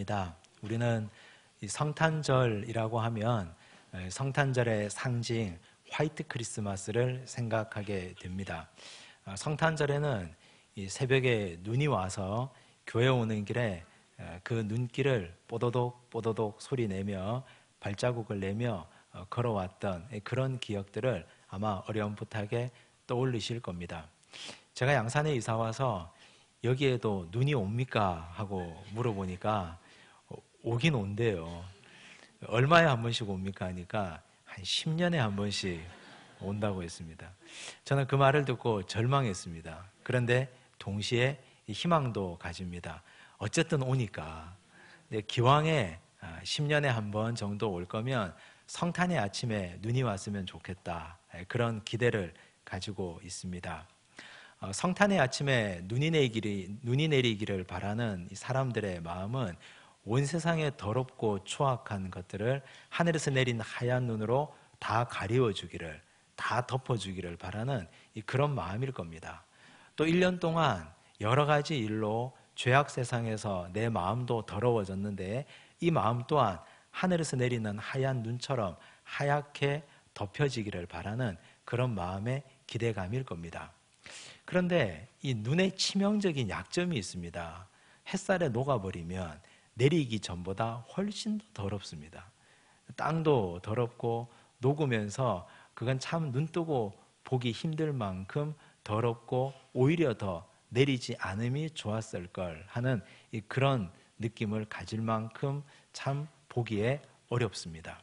감사합니다. 우리는 이 성탄절이라고 하면 성탄절의 상징 화이트 크리스마스를 생각하게 됩니다. 성탄절에는 이 새벽에 눈이 와서 교회 오는 길에 그 눈길을 뽀도독 뽀도독 소리 내며 발자국을 내며 걸어왔던 그런 기억들을 아마 어렴풋하게 떠올리실 겁니다. 제가 양산에 이사 와서 여기에도 눈이 옵니까? 하고 물어보니까 오긴 온대요. 얼마에 한 번씩 옵니까? 하니까 한 10년에 한 번씩 온다고 했습니다. 저는 그 말을 듣고 절망했습니다. 그런데 동시에 희망도 가집니다. 어쨌든 오니까. 기왕에 10년에 한 번 정도 올 거면 성탄의 아침에 눈이 왔으면 좋겠다. 그런 기대를 가지고 있습니다. 성탄의 아침에 눈이 내리기를 바라는 사람들의 마음은 온 세상에 더럽고 추악한 것들을 하늘에서 내린 하얀 눈으로 다 가리워주기를, 다 덮어주기를 바라는 그런 마음일 겁니다. 또 1년 동안 여러 가지 일로 죄악 세상에서 내 마음도 더러워졌는데 이 마음 또한 하늘에서 내리는 하얀 눈처럼 하얗게 덮여지기를 바라는 그런 마음의 기대감일 겁니다. 그런데 이 눈에 치명적인 약점이 있습니다. 햇살에 녹아버리면 내리기 전보다 훨씬 더 더럽습니다. 땅도 더럽고 녹으면서 그건 참 눈뜨고 보기 힘들 만큼 더럽고 오히려 더 내리지 않음이 좋았을 걸 하는 그런 느낌을 가질 만큼 참 보기에 어렵습니다.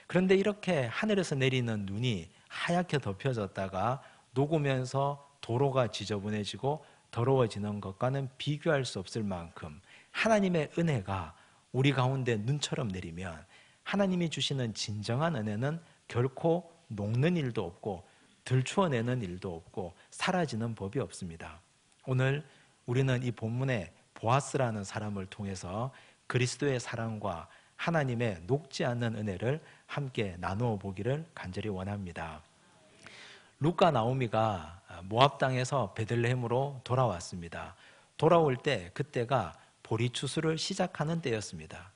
그런데 이렇게 하늘에서 내리는 눈이 하얗게 덮여졌다가 녹으면서 도로가 지저분해지고 더러워지는 것과는 비교할 수 없을 만큼 하나님의 은혜가 우리 가운데 눈처럼 내리면 하나님이 주시는 진정한 은혜는 결코 녹는 일도 없고 들추어내는 일도 없고 사라지는 법이 없습니다. 오늘 우리는 이 본문의 보아스라는 사람을 통해서 그리스도의 사랑과 하나님의 녹지 않는 은혜를 함께 나누어 보기를 간절히 원합니다. 룻과 나오미가 모압 땅에서 베들레헴으로 돌아왔습니다. 돌아올 때 그때가 보리 추수를 시작하는 때였습니다.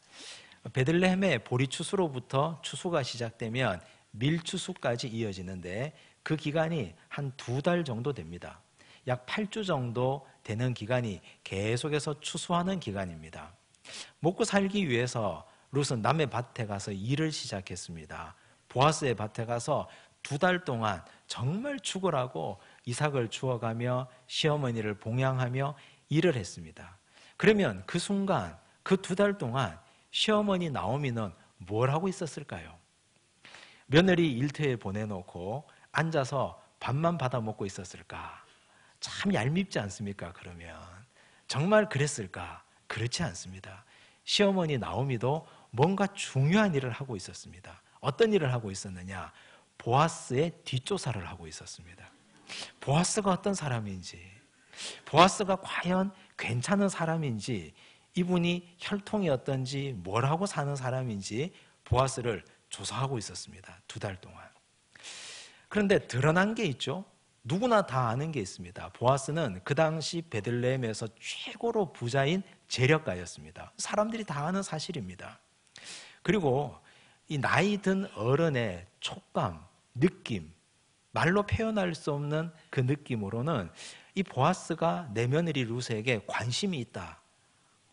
베들레헴의 보리 추수로부터 추수가 시작되면 밀 추수까지 이어지는데 그 기간이 한 2달 정도 됩니다. 약 8주 정도 되는 기간이 계속해서 추수하는 기간입니다. 먹고 살기 위해서 룻은 남의 밭에 가서 일을 시작했습니다. 보아스의 밭에 가서 2달 동안 정말 죽으라고 이삭을 주워가며 시어머니를 봉양하며 일을 했습니다. 그러면 그 순간 그 2달 동안 시어머니 나오미는 뭘 하고 있었을까요? 며느리 일터에 보내놓고 앉아서 밥만 받아 먹고 있었을까? 참 얄밉지 않습니까? 그러면 정말 그랬을까? 그렇지 않습니다. 시어머니 나오미도 뭔가 중요한 일을 하고 있었습니다. 어떤 일을 하고 있었느냐? 보아스의 뒷조사를 하고 있었습니다. 보아스가 어떤 사람인지, 보아스가 과연 괜찮은 사람인지, 이분이 혈통이 어떤지, 뭘 하고 사는 사람인지 보아스를 조사하고 있었습니다. 2달 동안. 그런데 드러난 게 있죠. 누구나 다 아는 게 있습니다. 보아스는 그 당시 베들레헴에서 최고로 부자인 재력가였습니다. 사람들이 다 아는 사실입니다. 그리고 이 나이 든 어른의 촉감, 느낌, 말로 표현할 수 없는 그 느낌으로는 이 보아스가 내 며느리 룻에게 관심이 있다,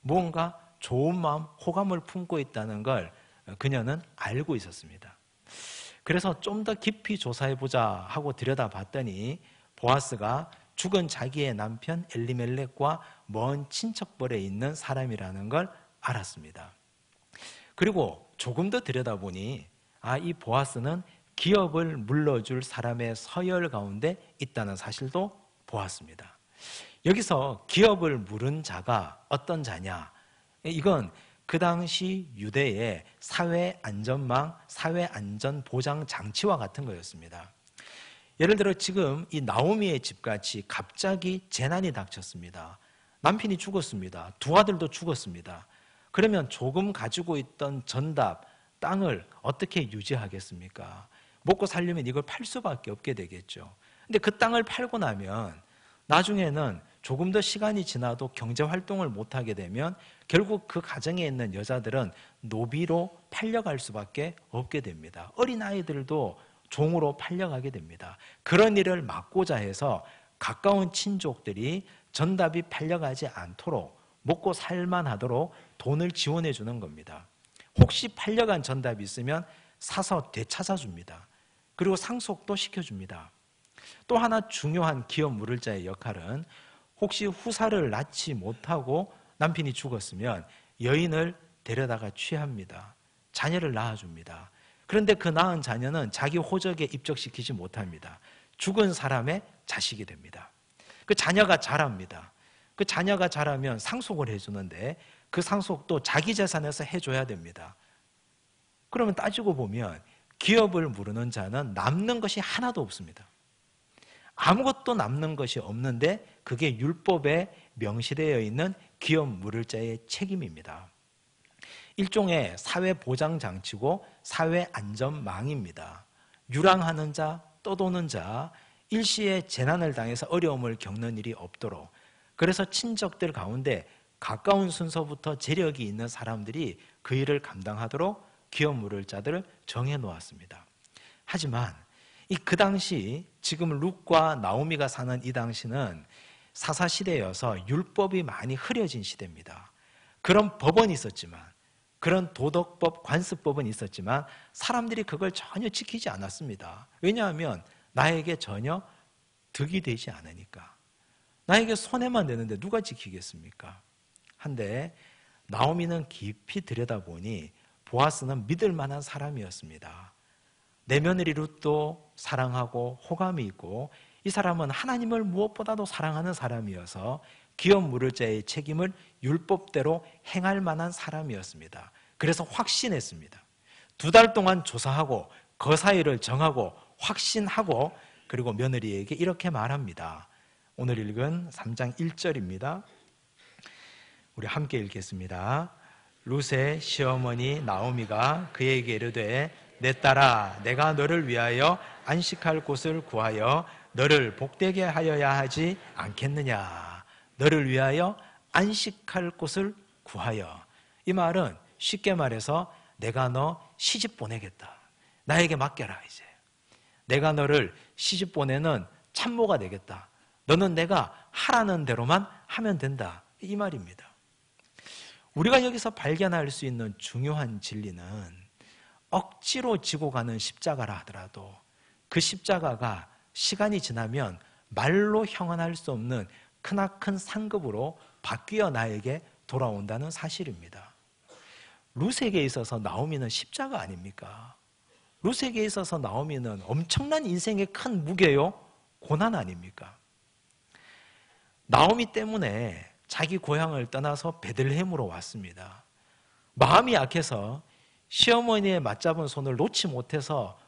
뭔가 좋은 마음, 호감을 품고 있다는 걸 그녀는 알고 있었습니다. 그래서 좀 더 깊이 조사해보자 하고 들여다봤더니 보아스가 죽은 자기의 남편 엘리멜렉과 먼 친척벌에 있는 사람이라는 걸 알았습니다. 그리고 조금 더 들여다보니 이 보아스는 기업을 물러줄 사람의 서열 가운데 있다는 사실도 보았습니다. 여기서 기업을 물은 자가 어떤 자냐? 이건 그 당시 유대의 사회안전망, 사회안전보장 장치와 같은 거였습니다. 예를 들어 지금 이 나오미의 집같이 갑자기 재난이 닥쳤습니다. 남편이 죽었습니다. 2 아들도 죽었습니다. 그러면 조금 가지고 있던 전답, 땅을 어떻게 유지하겠습니까? 먹고 살려면 이걸 팔 수밖에 없게 되겠죠. 근데 그 땅을 팔고 나면 나중에는 조금 더 시간이 지나도 경제 활동을 못하게 되면 결국 그 가정에 있는 여자들은 노비로 팔려갈 수밖에 없게 됩니다. 어린아이들도 종으로 팔려가게 됩니다. 그런 일을 막고자 해서 가까운 친족들이 전답이 팔려가지 않도록 먹고 살만하도록 돈을 지원해 주는 겁니다. 혹시 팔려간 전답이 있으면 사서 되찾아줍니다. 그리고 상속도 시켜줍니다. 또 하나 중요한 기업 물을자의 역할은 혹시 후사를 낳지 못하고 남편이 죽었으면 여인을 데려다가 취합니다. 자녀를 낳아줍니다. 그런데 그 낳은 자녀는 자기 호적에 입적시키지 못합니다. 죽은 사람의 자식이 됩니다. 그 자녀가 자랍니다. 그 자녀가 자라면 상속을 해주는데 그 상속도 자기 재산에서 해줘야 됩니다. 그러면 따지고 보면 기업을 물으는 자는 남는 것이 하나도 없습니다. 아무것도 남는 것이 없는데 그게 율법에 명시되어 있는 기업 물을 자의 책임입니다. 일종의 사회보장장치고 사회안전망입니다. 유랑하는 자, 떠도는 자, 일시에 재난을 당해서 어려움을 겪는 일이 없도록, 그래서 친척들 가운데 가까운 순서부터 재력이 있는 사람들이 그 일을 감당하도록 기업 물을 자들을 정해 놓았습니다. 하지만 그 당시 지금 룻과 나오미가 사는 이 당시는 사사시대여서 율법이 많이 흐려진 시대입니다. 그런 법은 있었지만, 그런 도덕법, 관습법은 있었지만 사람들이 그걸 전혀 지키지 않았습니다. 왜냐하면 나에게 전혀 득이 되지 않으니까. 나에게 손해만 되는데 누가 지키겠습니까? 한데 나오미는 깊이 들여다보니 보아스는 믿을 만한 사람이었습니다. 내 며느리 룻도 사랑하고 호감이 있고 이 사람은 하나님을 무엇보다도 사랑하는 사람이어서 기업 물을 자의 책임을 율법대로 행할 만한 사람이었습니다. 그래서 확신했습니다. 2달 동안 조사하고 거사일을 정하고 확신하고 그리고 며느리에게 이렇게 말합니다. 오늘 읽은 3장 1절입니다. 우리 함께 읽겠습니다. 룻의 시어머니 나오미가 그에게 이르되 내 딸아 내가 너를 위하여 안식할 곳을 구하여 너를 복되게 하여야 하지 않겠느냐. 너를 위하여 안식할 곳을 구하여. 이 말은 쉽게 말해서 내가 너 시집 보내겠다. 나에게 맡겨라 이제. 내가 너를 시집 보내는 참모가 되겠다. 너는 내가 하라는 대로만 하면 된다. 이 말입니다. 우리가 여기서 발견할 수 있는 중요한 진리는 억지로 지고 가는 십자가라 하더라도 그 십자가가 시간이 지나면 말로 형언할 수 없는 크나큰 상급으로 바뀌어 나에게 돌아온다는 사실입니다. 룻에게 있어서 나오미는 십자가 아닙니까? 룻에게 있어서 나오미는 엄청난 인생의 큰 무게요, 고난 아닙니까? 나오미 때문에 자기 고향을 떠나서 베들레헴으로 왔습니다. 마음이 약해서 시어머니의 맞잡은 손을 놓지 못해서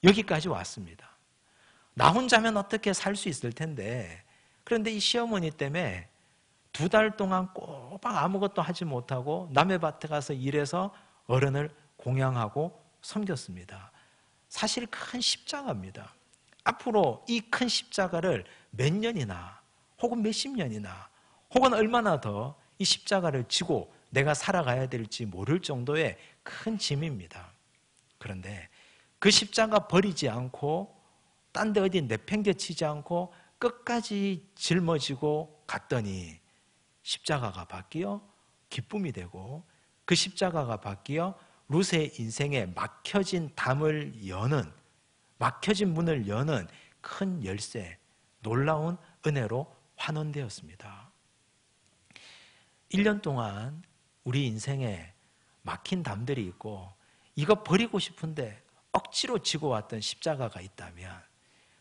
여기까지 왔습니다. 나 혼자면 어떻게 살 수 있을 텐데, 그런데 이 시어머니 때문에 2달 동안 꼬박 아무것도 하지 못하고 남의 밭에 가서 일해서 어른을 공양하고 섬겼습니다. 사실 큰 십자가입니다. 앞으로 이 큰 십자가를 몇 년이나 혹은 몇십 년이나 혹은 얼마나 더 이 십자가를 지고 내가 살아가야 될지 모를 정도의 큰 짐입니다. 그런데 그 십자가 버리지 않고 딴 데 어디 내팽개치지 않고 끝까지 짊어지고 갔더니 십자가가 바뀌어 기쁨이 되고 그 십자가가 바뀌어 룻의 인생에 막혀진 담을 여는, 막혀진 문을 여는 큰 열쇠, 놀라운 은혜로 환원되었습니다. 1년 동안 우리 인생에 막힌 담들이 있고 이거 버리고 싶은데 억지로 지고 왔던 십자가가 있다면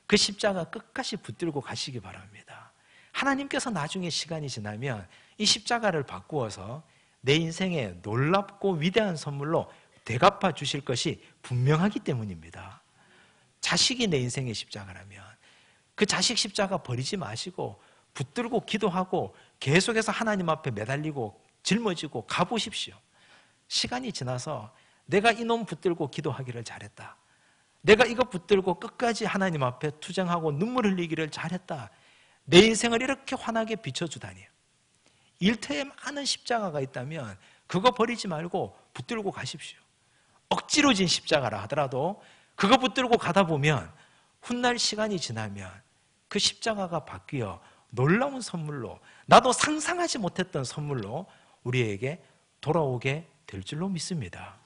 그 십자가 끝까지 붙들고 가시기 바랍니다. 하나님께서 나중에 시간이 지나면 이 십자가를 바꾸어서 내 인생에 놀랍고 위대한 선물로 되갚아 주실 것이 분명하기 때문입니다. 자식이 내 인생의 십자가라면 그 자식 십자가 버리지 마시고 붙들고 기도하고 계속해서 하나님 앞에 매달리고 짊어지고 가보십시오. 시간이 지나서 내가 이놈 붙들고 기도하기를 잘했다. 내가 이거 붙들고 끝까지 하나님 앞에 투쟁하고 눈물 흘리기를 잘했다. 내 인생을 이렇게 환하게 비춰주다니. 일터에 많은 십자가가 있다면 그거 버리지 말고 붙들고 가십시오. 억지로 진 십자가라 하더라도 그거 붙들고 가다 보면 훗날 시간이 지나면 그 십자가가 바뀌어 놀라운 선물로, 나도 상상하지 못했던 선물로 우리에게 돌아오게 될 줄로 믿습니다.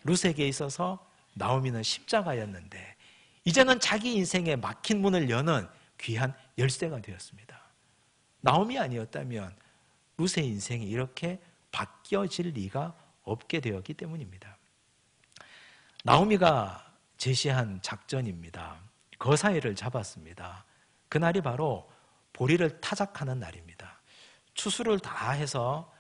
룻에게 있어서 나오미는 십자가였는데 이제는 자기 인생에 막힌 문을 여는 귀한 열쇠가 되었습니다. 나오미 아니었다면 룻의 인생이 이렇게 바뀌어질 리가 없게 되었기 때문입니다. 나오미가 제시한 작전입니다. 거사이를 잡았습니다. 그날이 바로 보리를 타작하는 날입니다. 추수를 다 해서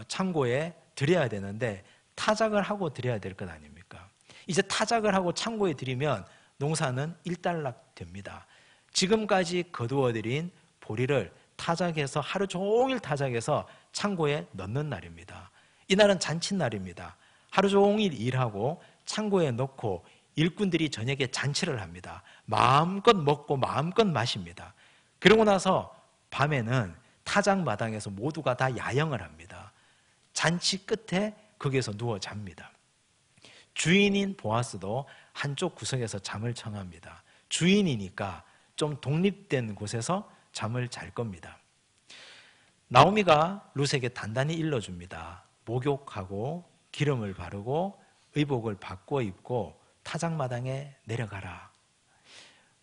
창고에 들여야 되는데 타작을 하고 들여야 될 것 아닙니까? 이제 타작을 하고 창고에 들이면 농사는 일단락 됩니다. 지금까지 거두어들인 보리를 타작해서 하루 종일 타작해서 창고에 넣는 날입니다. 이날은 잔칫날입니다. 하루 종일 일하고 창고에 넣고 일꾼들이 저녁에 잔치를 합니다. 마음껏 먹고 마음껏 마십니다. 그러고 나서 밤에는 타작 마당에서 모두가 다 야영을 합니다. 잔치 끝에 거기에서 누워 잡니다. 주인인 보아스도 한쪽 구석에서 잠을 청합니다. 주인이니까 좀 독립된 곳에서 잠을 잘 겁니다. 나오미가 룻에게 단단히 일러줍니다. 목욕하고 기름을 바르고 의복을 바꿔 입고 타작마당에 내려가라.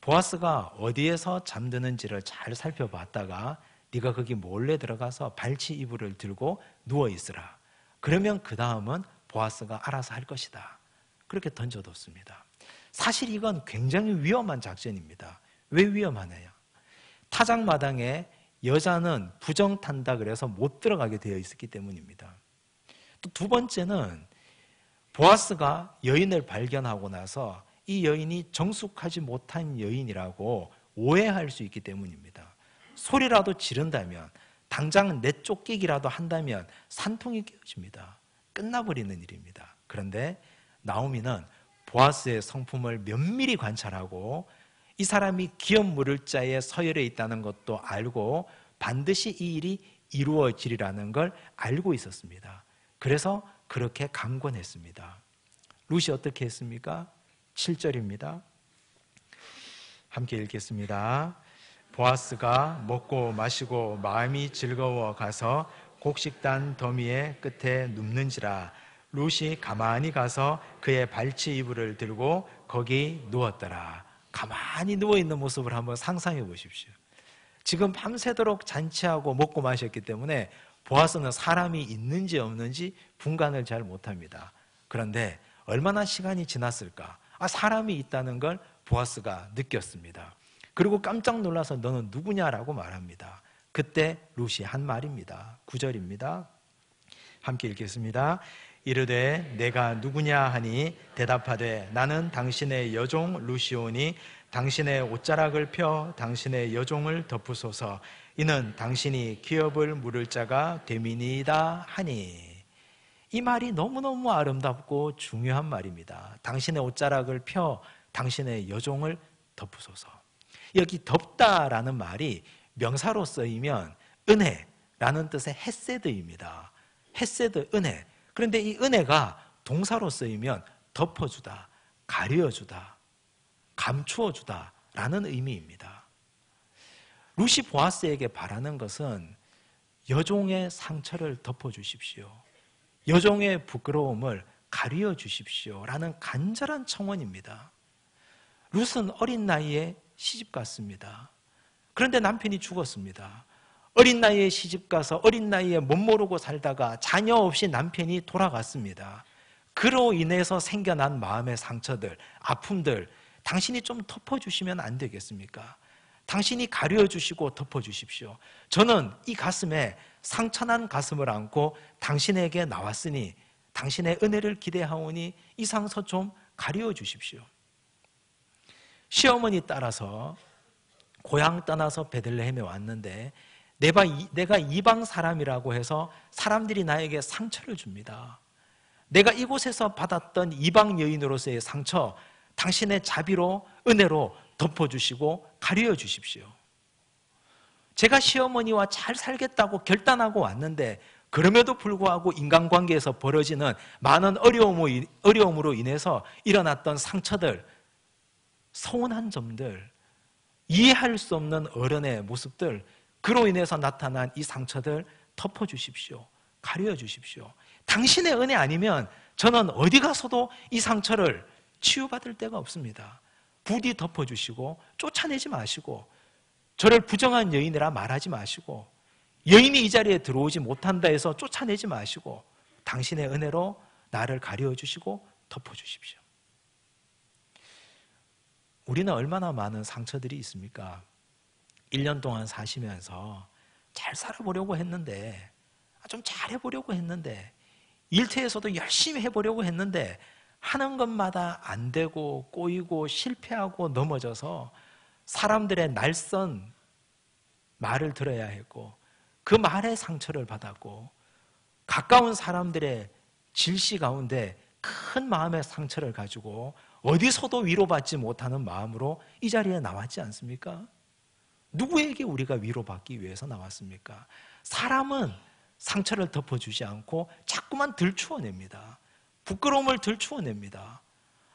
보아스가 어디에서 잠드는지를 잘 살펴봤다가 네가 거기 몰래 들어가서 발치 이불을 들고 누워 있으라. 그러면 그 다음은 보아스가 알아서 할 것이다. 그렇게 던져뒀습니다. 사실 이건 굉장히 위험한 작전입니다. 왜 위험하냐? 타작마당에 여자는 부정탄다 그래서 못 들어가게 되어 있었기 때문입니다. 또 두 번째는 보아스가 여인을 발견하고 나서 이 여인이 정숙하지 못한 여인이라고 오해할 수 있기 때문입니다. 소리라도 지른다면, 당장 내쫓기기라도 한다면 산통이 깨어집니다. 끝나버리는 일입니다. 그런데 나오미는 보아스의 성품을 면밀히 관찰하고 이 사람이 기업 물을 자에 서열에 있다는 것도 알고 반드시 이 일이 이루어지리라는 걸 알고 있었습니다. 그래서 그렇게 강권했습니다. 룻이 어떻게 했습니까? 7절입니다. 함께 읽겠습니다. 보아스가 먹고 마시고 마음이 즐거워 가서 곡식단 더미의 끝에 눕는지라. 룻이 가만히 가서 그의 발치 이불을 들고 거기 누웠더라. 가만히 누워있는 모습을 한번 상상해 보십시오. 지금 밤새도록 잔치하고 먹고 마셨기 때문에 보아스는 사람이 있는지 없는지 분간을 잘 못합니다. 그런데 얼마나 시간이 지났을까? 사람이 있다는 걸 보아스가 느꼈습니다. 그리고 깜짝 놀라서 너는 누구냐라고 말합니다. 그때 룻이 한 말입니다. 9절입니다. 함께 읽겠습니다. 이르되 내가 누구냐 하니 대답하되 나는 당신의 여종 룻이오니 당신의 옷자락을 펴 당신의 여종을 덮으소서. 이는 당신이 기업을 물을 자가 됨이니이다 하니. 이 말이 너무너무 아름답고 중요한 말입니다. 당신의 옷자락을 펴 당신의 여종을 덮으소서. 여기 덮다라는 말이 명사로 쓰이면 은혜라는 뜻의 헤세드입니다. 헤세드, 은혜. 그런데 이 은혜가 동사로 쓰이면 덮어주다, 가려주다, 감추어주다 라는 의미입니다. 룻이 보아스에게 바라는 것은 여종의 상처를 덮어주십시오. 여종의 부끄러움을 가려 주십시오 라는 간절한 청원입니다. 룻은 어린 나이에 시집 갔습니다. 그런데 남편이 죽었습니다. 어린 나이에 시집 가서 어린 나이에 못 모르고 살다가 자녀 없이 남편이 돌아갔습니다. 그로 인해서 생겨난 마음의 상처들, 아픔들 당신이 좀 덮어주시면 안 되겠습니까? 당신이 가려주시고 덮어주십시오. 저는 이 가슴에 상처난 가슴을 안고 당신에게 나왔으니 당신의 은혜를 기대하오니 이 상처 좀 가려주십시오. 시어머니 따라서 고향 떠나서 베들레헴에 왔는데 내가 이방 사람이라고 해서 사람들이 나에게 상처를 줍니다. 내가 이곳에서 받았던 이방 여인으로서의 상처 당신의 자비로 은혜로 덮어주시고 가려 주십시오. 제가 시어머니와 잘 살겠다고 결단하고 왔는데 그럼에도 불구하고 인간관계에서 벌어지는 많은 어려움으로 인해서 일어났던 상처들, 서운한 점들, 이해할 수 없는 어른의 모습들, 그로 인해서 나타난 이 상처들 덮어주십시오. 가려 주십시오. 당신의 은혜 아니면 저는 어디 가서도 이 상처를 치유받을 데가 없습니다. 부디 덮어주시고 쫓아내지 마시고 저를 부정한 여인이라 말하지 마시고 여인이 이 자리에 들어오지 못한다 해서 쫓아내지 마시고 당신의 은혜로 나를 가려 주시고 덮어주십시오. 우리는 얼마나 많은 상처들이 있습니까? 1년 동안 사시면서 잘 살아보려고 했는데, 좀 잘해보려고 했는데, 일터에서도 열심히 해보려고 했는데 하는 것마다 안 되고 꼬이고 실패하고 넘어져서 사람들의 날선 말을 들어야 했고 그 말에 상처를 받았고 가까운 사람들의 질시 가운데 큰 마음의 상처를 가지고 어디서도 위로받지 못하는 마음으로 이 자리에 나왔지 않습니까? 누구에게 우리가 위로받기 위해서 나왔습니까? 사람은 상처를 덮어주지 않고 자꾸만 들추어냅니다. 부끄러움을 들추어냅니다.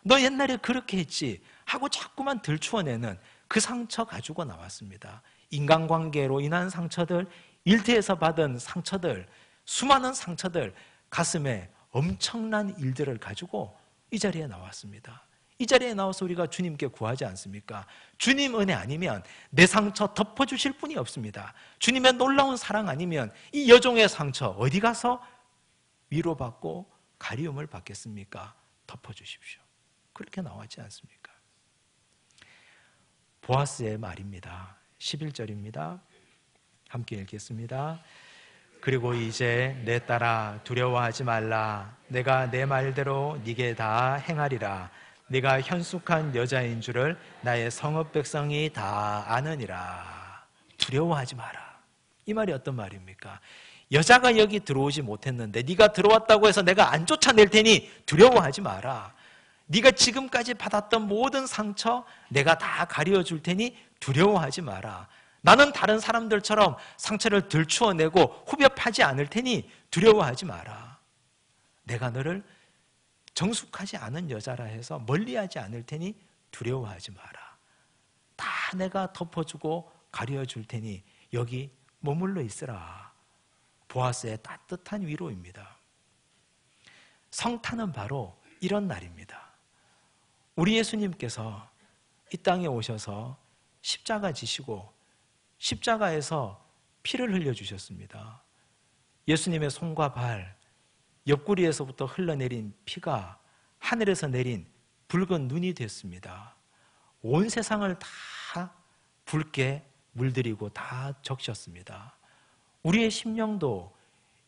너 옛날에 그렇게 했지 하고 자꾸만 들추어내는 그 상처 가지고 나왔습니다. 인간관계로 인한 상처들, 일터에서 받은 상처들, 수많은 상처들, 가슴에 엄청난 일들을 가지고 이 자리에 나왔습니다. 이 자리에 나와서 우리가 주님께 구하지 않습니까? 주님 은혜 아니면 내 상처 덮어주실 분이 없습니다. 주님의 놀라운 사랑 아니면 이 여종의 상처 어디 가서 위로받고 가리움을 받겠습니까? 덮어주십시오. 그렇게 나왔지 않습니까? 보아스의 말입니다. 11절입니다. 함께 읽겠습니다. 그리고 이제 내 딸아 두려워하지 말라. 내가 내 말대로 네게 다 행하리라. 네가 현숙한 여자인 줄을 나의 성읍 백성이 다 아느니라. 두려워하지 마라. 이 말이 어떤 말입니까? 여자가 여기 들어오지 못했는데 네가 들어왔다고 해서 내가 안 쫓아낼 테니 두려워하지 마라. 네가 지금까지 받았던 모든 상처 내가 다 가려줄 테니 두려워하지 마라. 나는 다른 사람들처럼 상처를 들추어내고 후벼파지 않을 테니 두려워하지 마라. 내가 너를 정숙하지 않은 여자라 해서 멀리하지 않을 테니 두려워하지 마라. 다 내가 덮어주고 가려줄 테니 여기 머물러 있으라. 보아스의 따뜻한 위로입니다. 성탄은 바로 이런 날입니다. 우리 예수님께서 이 땅에 오셔서 십자가 지시고 십자가에서 피를 흘려주셨습니다. 예수님의 손과 발, 옆구리에서부터 흘러내린 피가 하늘에서 내린 붉은 눈이 됐습니다. 온 세상을 다 붉게 물들이고 다 적셨습니다. 우리의 심령도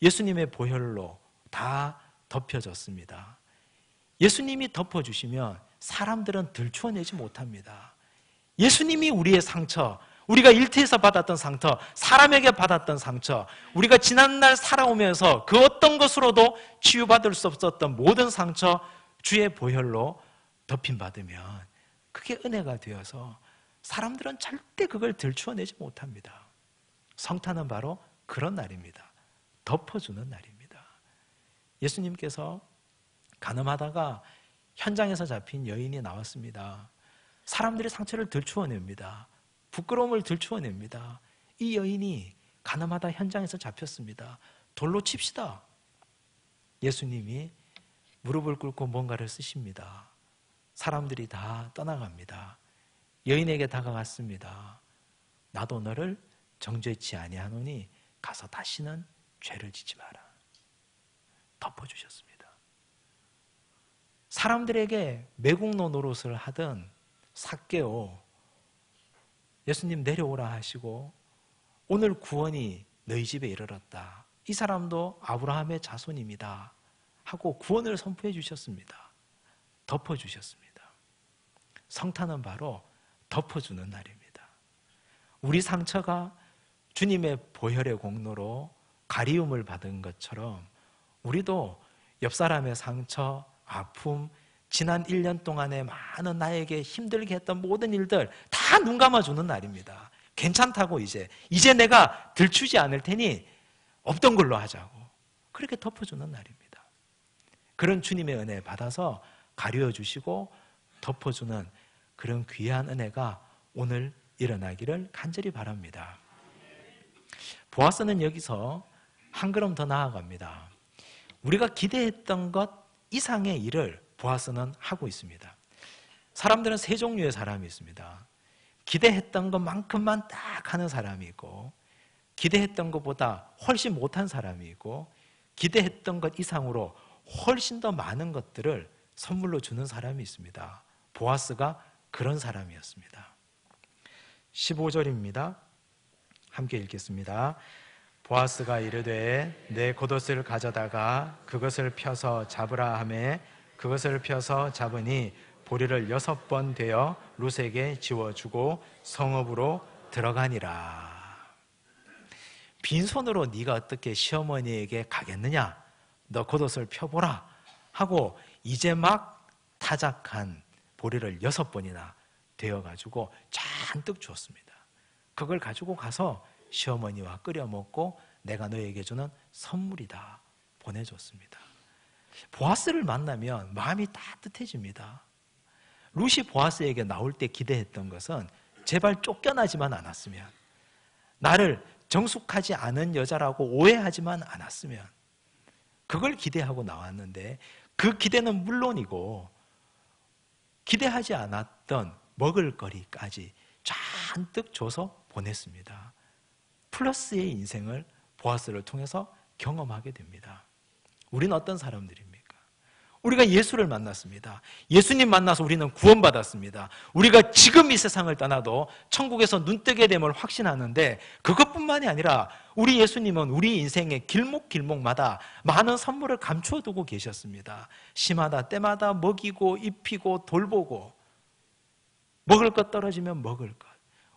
예수님의 보혈로 다 덮여졌습니다. 예수님이 덮어주시면 사람들은 들추어내지 못합니다. 예수님이 우리의 상처, 우리가 일터에서 받았던 상처, 사람에게 받았던 상처, 우리가 지난날 살아오면서 그 어떤 것으로도 치유받을 수 없었던 모든 상처 주의 보혈로 덮임받으면 그게 은혜가 되어서 사람들은 절대 그걸 들추어내지 못합니다. 성탄은 바로 그런 날입니다. 덮어주는 날입니다. 예수님께서 가늠하다가 현장에서 잡힌 여인이 나왔습니다. 사람들이 상처를 들추어냅니다. 부끄러움을 들추어냅니다. 이 여인이 가늠하다 현장에서 잡혔습니다. 돌로 칩시다. 예수님이 무릎을 꿇고 뭔가를 쓰십니다. 사람들이 다 떠나갑니다. 여인에게 다가갔습니다. 나도 너를 정죄치 아니하노니 가서 다시는 죄를 짓지 마라. 덮어주셨습니다. 사람들에게 매국노 노릇을 하던 삭개오, 예수님 내려오라 하시고 오늘 구원이 너희 집에 이르렀다. 이 사람도 아브라함의 자손입니다. 하고 구원을 선포해 주셨습니다. 덮어주셨습니다. 성탄은 바로 덮어주는 날입니다. 우리 상처가 주님의 보혈의 공로로 가리움을 받은 것처럼 우리도 옆 사람의 상처, 아픔, 지난 1년 동안에 많은 나에게 힘들게 했던 모든 일들 다 눈 감아주는 날입니다. 괜찮다고 이제 내가 들추지 않을 테니 없던 걸로 하자고 그렇게 덮어주는 날입니다. 그런 주님의 은혜 받아서 가려 주시고 덮어주는 그런 귀한 은혜가 오늘 일어나기를 간절히 바랍니다. 보아스는 여기서 한 걸음 더 나아갑니다. 우리가 기대했던 것 이상의 일을 보아스는 하고 있습니다. 사람들은 세 종류의 사람이 있습니다. 기대했던 것만큼만 딱 하는 사람이 있고, 기대했던 것보다 훨씬 못한 사람이 있고, 기대했던 것 이상으로 훨씬 더 많은 것들을 선물로 주는 사람이 있습니다. 보아스가 그런 사람이었습니다. 15절입니다. 함께 읽겠습니다. 보아스가 이르되 내 겉옷을 가져다가 그것을 펴서 잡으라 하매 그것을 펴서 잡으니 보리를 6번 되어 룻에게 지워주고 성읍으로 들어가니라. 빈손으로 네가 어떻게 시어머니에게 가겠느냐? 너 겉옷을 펴보라 하고 이제 막 타작한 보리를 6번이나 되어가지고 잔뜩 주었습니다. 그걸 가지고 가서 시어머니와 끓여 먹고 내가 너에게 주는 선물이다 보내줬습니다. 보아스를 만나면 마음이 따뜻해집니다. 룻이 보아스에게 나올 때 기대했던 것은 제발 쫓겨나지만 않았으면, 나를 정숙하지 않은 여자라고 오해하지만 않았으면, 그걸 기대하고 나왔는데 그 기대는 물론이고 기대하지 않았던 먹을거리까지 잔뜩 줘서 보냈습니다. 플러스의 인생을 보아스를 통해서 경험하게 됩니다. 우리는 어떤 사람들입니까? 우리가 예수를 만났습니다. 예수님 만나서 우리는 구원받았습니다. 우리가 지금 이 세상을 떠나도 천국에서 눈뜨게 됨을 확신하는데, 그것뿐만이 아니라 우리 예수님은 우리 인생의 길목길목마다 많은 선물을 감추어 두고 계셨습니다. 시마다 때마다 먹이고 입히고 돌보고, 먹을 것 떨어지면 먹을 것,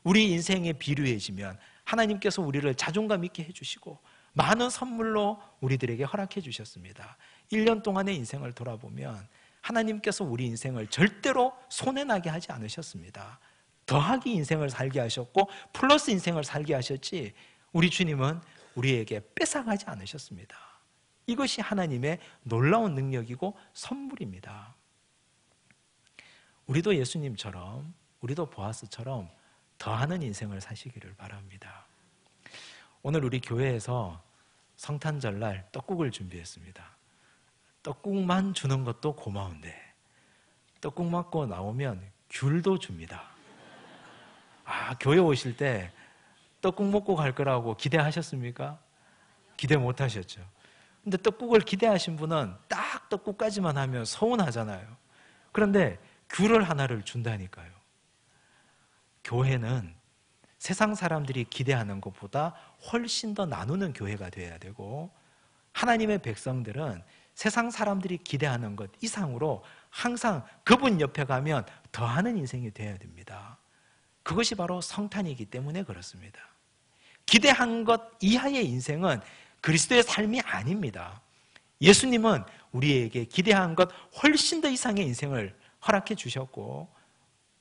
우리 인생에 비루해지면 하나님께서 우리를 자존감 있게 해주시고 많은 선물로 우리들에게 허락해 주셨습니다. 1년 동안의 인생을 돌아보면 하나님께서 우리 인생을 절대로 손해나게 하지 않으셨습니다. 더하기 인생을 살게 하셨고 플러스 인생을 살게 하셨지, 우리 주님은 우리에게 뺏어가지 않으셨습니다. 이것이 하나님의 놀라운 능력이고 선물입니다. 우리도 예수님처럼, 우리도 보아스처럼 더하는 인생을 사시기를 바랍니다. 오늘 우리 교회에서 성탄절날 떡국을 준비했습니다. 떡국만 주는 것도 고마운데 떡국 먹고 나오면 귤도 줍니다. 교회 오실 때 떡국 먹고 갈 거라고 기대하셨습니까? 기대 못 하셨죠. 근데 떡국을 기대하신 분은 딱 떡국까지만 하면 서운하잖아요. 그런데 귤을 하나를 준다니까요. 교회는 세상 사람들이 기대하는 것보다 훨씬 더 나누는 교회가 되어야 되고, 하나님의 백성들은 세상 사람들이 기대하는 것 이상으로 항상 그분 옆에 가면 더하는 인생이 되어야 됩니다. 그것이 바로 성탄이기 때문에 그렇습니다. 기대한 것 이하의 인생은 그리스도의 삶이 아닙니다. 예수님은 우리에게 기대한 것 훨씬 더 이상의 인생을 허락해 주셨고,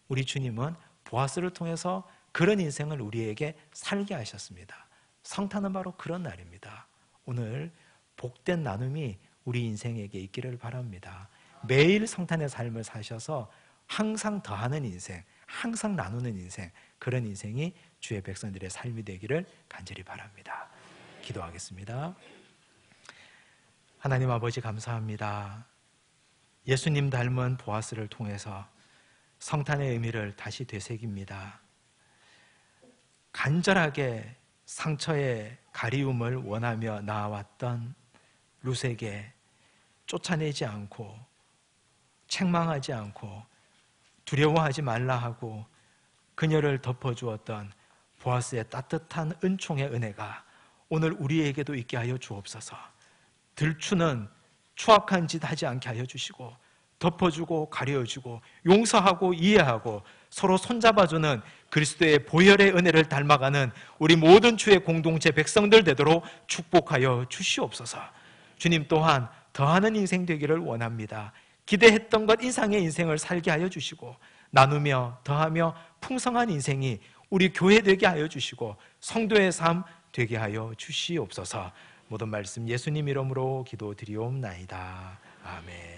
우리 주님은 보아스를 통해서 그런 인생을 우리에게 살게 하셨습니다. 성탄은 바로 그런 날입니다. 오늘 복된 나눔이 우리 인생에게 있기를 바랍니다. 매일 성탄의 삶을 사셔서 항상 더하는 인생, 항상 나누는 인생, 그런 인생이 주의 백성들의 삶이 되기를 간절히 바랍니다. 기도하겠습니다. 하나님 아버지 감사합니다. 예수님 닮은 보아스를 통해서 성탄의 의미를 다시 되새깁니다. 간절하게 상처의 가리움을 원하며 나아왔던 룻에게 쫓아내지 않고 책망하지 않고 두려워하지 말라 하고 그녀를 덮어주었던 보아스의 따뜻한 은총의 은혜가 오늘 우리에게도 있게 하여 주옵소서. 들추는 추악한 짓 하지 않게 하여 주시고, 덮어주고 가려주고 용서하고 이해하고 서로 손잡아주는 그리스도의 보혈의 은혜를 닮아가는 우리 모든 주의 공동체 백성들 되도록 축복하여 주시옵소서. 주님 또한 더하는 인생 되기를 원합니다. 기대했던 것 이상의 인생을 살게 하여 주시고 나누며 더하며 풍성한 인생이 우리 교회 되게 하여 주시고 성도의 삶 되게 하여 주시옵소서. 모든 말씀 예수님 이름으로 기도드리옵나이다. 아멘.